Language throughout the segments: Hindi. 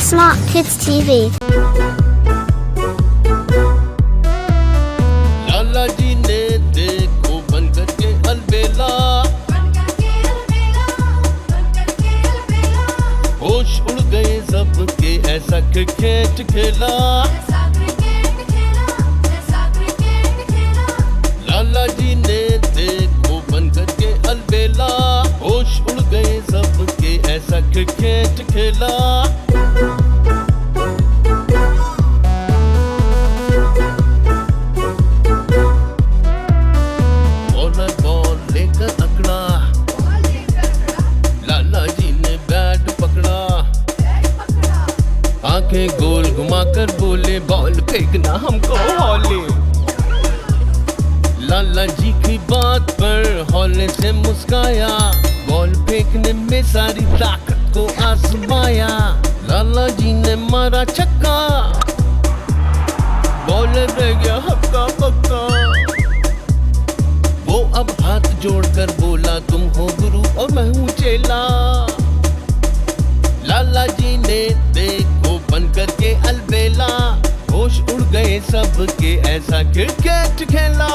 Smart Kids TV. लाला जी ने देखो बन करके अलबेला, होश उड़ गए सबके ऐसा क्रिकेट खेला। लाला जी ने देखो बन करके अलबेला, होश उड़ गए सबके ऐसा क्रिकेट खेला। बॉलर बॉल लेकर अकड़ा, लाला जी ने बैट पकड़ा, आंखें गोल घुमाकर बोले बॉल फेंकना हमको हौले। लाला जी की बात पर हौले से मुस्काया, बॉल फेंकने में सारी ताकत को आजमाया। लाला जी ने मारा छक्का, बॉल रह गया हक्का बक्का। वो अब हाथ जोड़कर बोला तुम हो गुरु और मैं हूँ चेला। लाला जी ने देखो बन करके अलबेला, होश उड़ गए सबके ऐसा क्रिकेट खेला।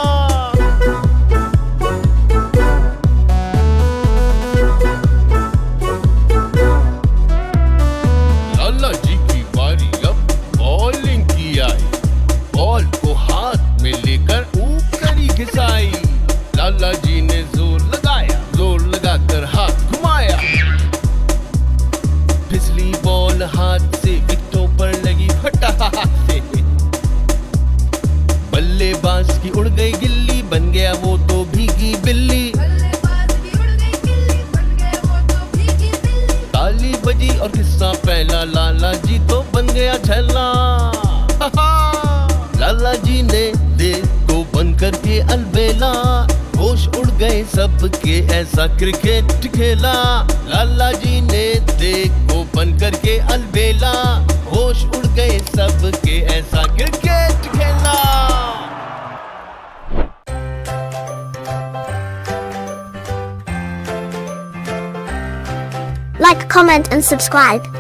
लाला जी की बारी अब बॉलिंग की आई, बॉल को हाथ में लेकर ऊपर ही घिसाई। लाला जी ने जोर लगाया, जोर लगाकर हाथ घुमाया, फिसली बॉल हाथ से विकेटों पर लगी फटाक से। बल्लेबाज की उड़ गई गिल्ली, बन गया वो तो भीगी बिल्ली। ताली बजी और किस्सा पहला, लाला जी तो बन गया झल्ला। लाला जी ने देखो बन करके अलबेला, होश उड़ गए सबके ऐसा क्रिकेट खेला। लाला जी ने देखो बन करके अलबेला, होश उड़ गए सबके ऐसा क्रिकेट खेला। Like, comment and subscribe.